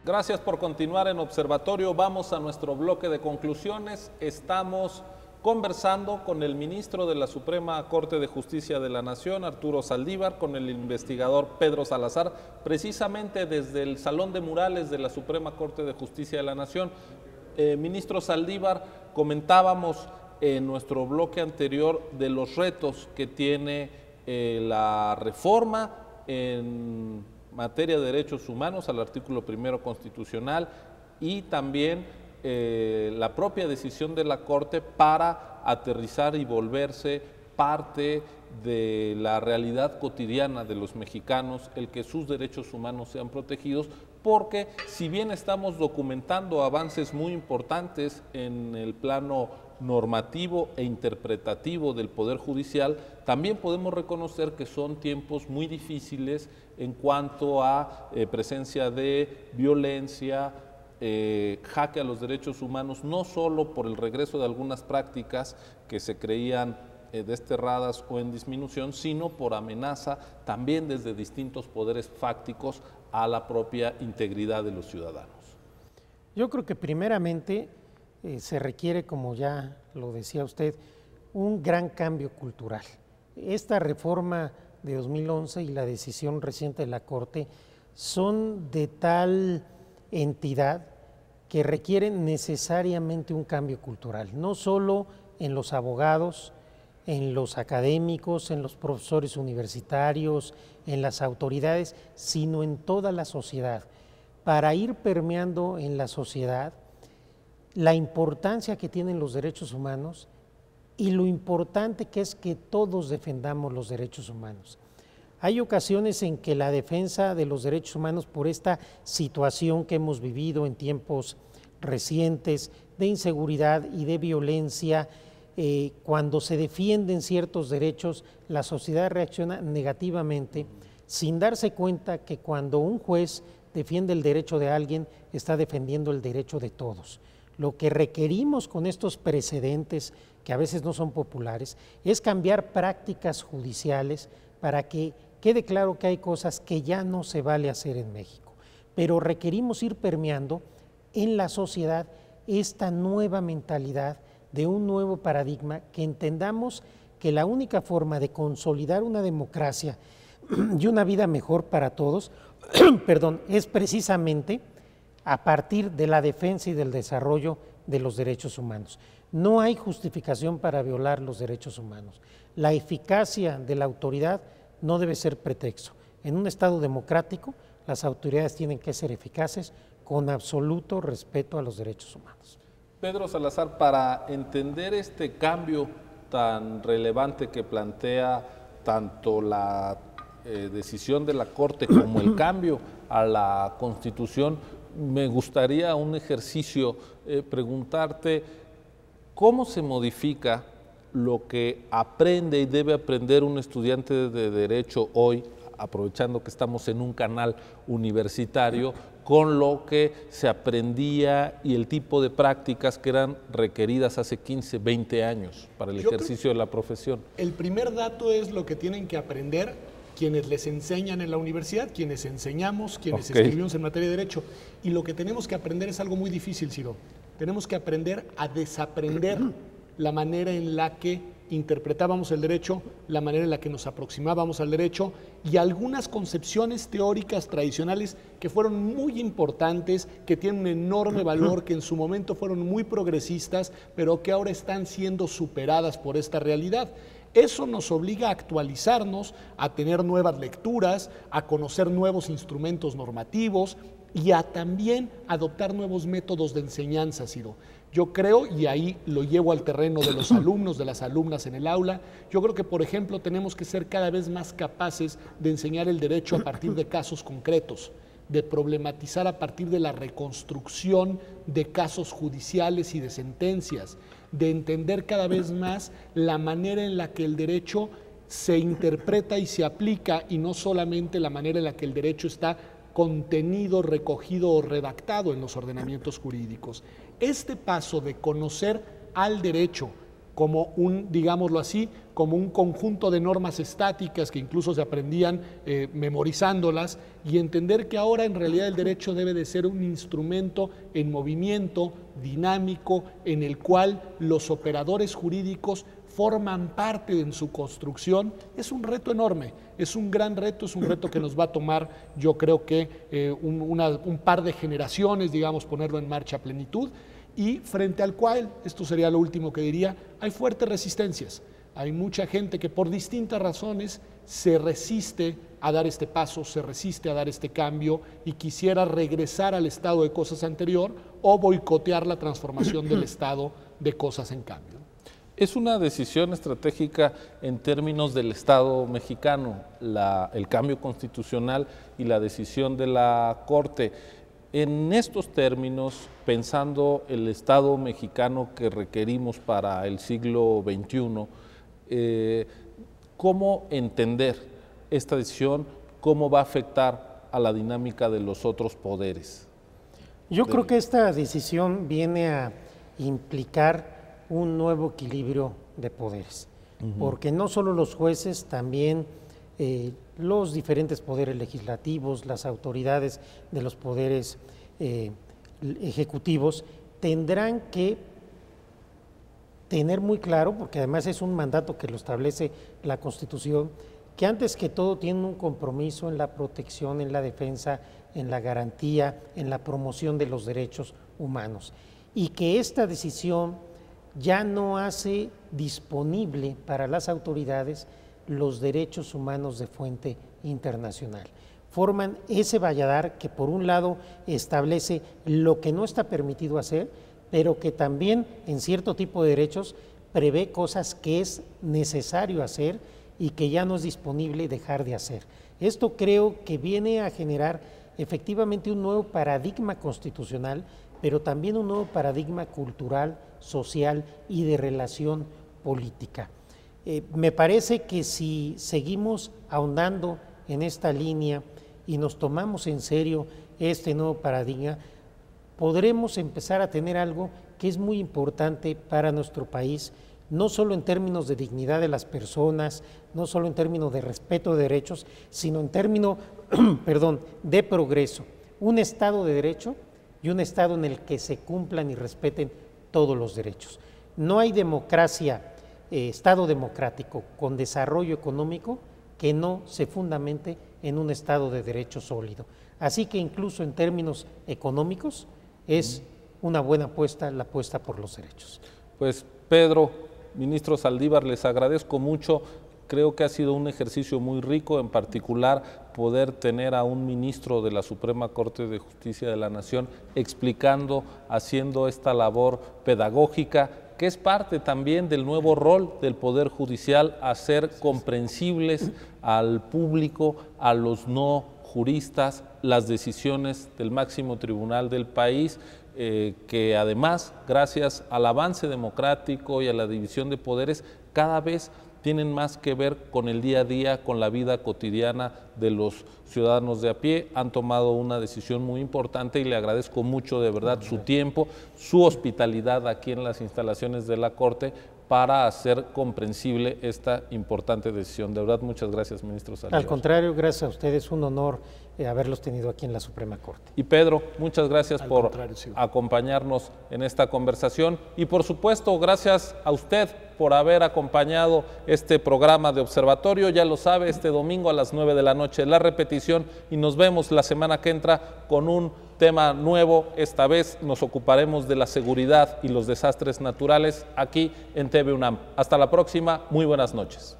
Gracias por continuar en Observatorio. Vamos a nuestro bloque de conclusiones. Estamos conversando con el ministro de la Suprema Corte de Justicia de la Nación, Arturo Saldívar, con el investigador Pedro Salazar, precisamente desde el Salón de Murales de la Suprema Corte de Justicia de la Nación. Ministro Saldívar, comentábamos en nuestro bloque anterior de los retos que tiene la reforma en materia de derechos humanos al artículo 1 constitucional y también la propia decisión de la Corte para aterrizar y volverse parte de la realidad cotidiana de los mexicanos, el que sus derechos humanos sean protegidos, porque si bien estamos documentando avances muy importantes en el plano normativo e interpretativo del Poder Judicial, también podemos reconocer que son tiempos muy difíciles en cuanto a presencia de violencia, jaque a los derechos humanos, no solo por el regreso de algunas prácticas que se creían desterradas o en disminución, sino por amenaza también desde distintos poderes fácticos a la propia integridad de los ciudadanos. Yo creo que primeramente se requiere, como ya lo decía usted, un gran cambio cultural. Esta reforma de 2011 y la decisión reciente de la Corte son de tal entidad que requieren necesariamente un cambio cultural, no solo en los abogados, en los académicos, en los profesores universitarios, en las autoridades, sino en toda la sociedad, para ir permeando en la sociedad la importancia que tienen los derechos humanos y lo importante que es que todos defendamos los derechos humanos. Hay ocasiones en que la defensa de los derechos humanos por esta situación que hemos vivido en tiempos recientes de inseguridad y de violencia, cuando se defienden ciertos derechos, la sociedad reacciona negativamente sin darse cuenta que cuando un juez defiende el derecho de alguien, está defendiendo el derecho de todos. Lo que requerimos con estos precedentes, que a veces no son populares, es cambiar prácticas judiciales para que quede claro que hay cosas que ya no se vale hacer en México. Pero requerimos ir permeando en la sociedad esta nueva mentalidad de un nuevo paradigma, que entendamos que la única forma de consolidar una democracia y una vida mejor para todos, es precisamente a partir de la defensa y del desarrollo de los derechos humanos. No hay justificación para violar los derechos humanos. La eficacia de la autoridad no debe ser pretexto. En un Estado democrático, las autoridades tienen que ser eficaces con absoluto respeto a los derechos humanos. Pedro Salazar, para entender este cambio tan relevante que plantea tanto la decisión de la Corte como el cambio a la Constitución, me gustaría un ejercicio, preguntarte cómo se modifica lo que aprende y debe aprender un estudiante de Derecho hoy, aprovechando que estamos en un canal universitario, con lo que se aprendía y el tipo de prácticas que eran requeridas hace 15, 20 años para el ejercicio de la profesión. El primer dato es lo que tienen que aprender quienes les enseñan en la universidad, quienes enseñamos, quienes escribimos en materia de derecho. Y lo que tenemos que aprender es algo muy difícil, Ciro. Tenemos que aprender a desaprender la manera en la que interpretábamos el derecho, la manera en la que nos aproximábamos al derecho y algunas concepciones teóricas tradicionales que fueron muy importantes, que tienen un enorme valor, que en su momento fueron muy progresistas, pero que ahora están siendo superadas por esta realidad. Eso nos obliga a actualizarnos, a tener nuevas lecturas, a conocer nuevos instrumentos normativos y a también adoptar nuevos métodos de enseñanza, Ciro. Yo creo, y ahí lo llevo al terreno de los alumnos, de las alumnas en el aula, yo creo que, por ejemplo, tenemos que ser cada vez más capaces de enseñar el derecho a partir de casos concretos, de problematizar a partir de la reconstrucción de casos judiciales y de sentencias, de entender cada vez más la manera en la que el derecho se interpreta y se aplica y no solamente la manera en la que el derecho está contenido, recogido o redactado en los ordenamientos jurídicos. Este paso de conocer al derecho como un, digámoslo así, como un conjunto de normas estáticas que incluso se aprendían memorizándolas, y entender que ahora en realidad el derecho debe de ser un instrumento en movimiento, dinámico, en el cual los operadores jurídicos forman parte en su construcción. Es un reto enorme, es un gran reto, es un reto que nos va a tomar, yo creo que un par de generaciones, digamos, ponerlo en marcha a plenitud, y frente al cual, esto sería lo último que diría, hay fuertes resistencias. Hay mucha gente que por distintas razones se resiste a dar este paso, se resiste a dar este cambio y quisiera regresar al estado de cosas anterior o boicotear la transformación del estado de cosas en cambio. Es una decisión estratégica en términos del Estado mexicano, el cambio constitucional y la decisión de la Corte. En estos términos, pensando el Estado mexicano que requerimos para el siglo XXI, ¿cómo entender esta decisión? ¿Cómo va a afectar a la dinámica de los otros poderes? Yo creo que esta decisión viene a implicar un nuevo equilibrio de poderes, porque no solo los jueces, también los diferentes poderes legislativos, las autoridades de los poderes ejecutivos tendrán que tener muy claro, porque además es un mandato que lo establece la Constitución, que antes que todo tienen un compromiso en la protección, en la defensa, en la garantía, en la promoción de los derechos humanos, y que esta decisión ya no hace disponible para las autoridades los derechos humanos de fuente internacional. Forman ese valladar que por un lado establece lo que no está permitido hacer, pero que también en cierto tipo de derechos prevé cosas que es necesario hacer y que ya no es disponible dejar de hacer. Esto creo que viene a generar efectivamente un nuevo paradigma constitucional, pero también un nuevo paradigma cultural, social y de relación política. Me parece que si seguimos ahondando en esta línea y nos tomamos en serio este nuevo paradigma, podremos empezar a tener algo que es muy importante para nuestro país, no solo en términos de dignidad de las personas, no solo en términos de respeto de derechos, sino en términos de progreso. Un Estado de Derecho y un Estado en el que se cumplan y respeten todos los derechos. No hay democracia, Estado democrático con desarrollo económico que no se fundamente en un Estado de Derecho sólido. Así que incluso en términos económicos es una buena apuesta la apuesta por los derechos. Pues Pedro, ministro Saldívar, les agradezco mucho. Creo que ha sido un ejercicio muy rico, en particular poder tener a un ministro de la Suprema Corte de Justicia de la Nación explicando, haciendo esta labor pedagógica, que es parte también del nuevo rol del Poder Judicial, hacer comprensibles al público, a los no juristas, las decisiones del máximo tribunal del país, que además, gracias al avance democrático y a la división de poderes, cada vez tienen más que ver con el día a día, con la vida cotidiana de los ciudadanos de a pie. Han tomado una decisión muy importante y le agradezco mucho de verdad su tiempo, su hospitalidad aquí en las instalaciones de la Corte para hacer comprensible esta importante decisión. De verdad, muchas gracias, ministro Saldívar. Al contrario, gracias a ustedes, un honor haberlos tenido aquí en la Suprema Corte. Y Pedro, muchas gracias por acompañarnos en esta conversación y por supuesto, gracias a usted por haber acompañado este programa de Observatorio. Ya lo sabe, este domingo a las 9 de la noche la repetición y nos vemos la semana que entra con un tema nuevo. Esta vez nos ocuparemos de la seguridad y los desastres naturales aquí en TV UNAM. Hasta la próxima, muy buenas noches.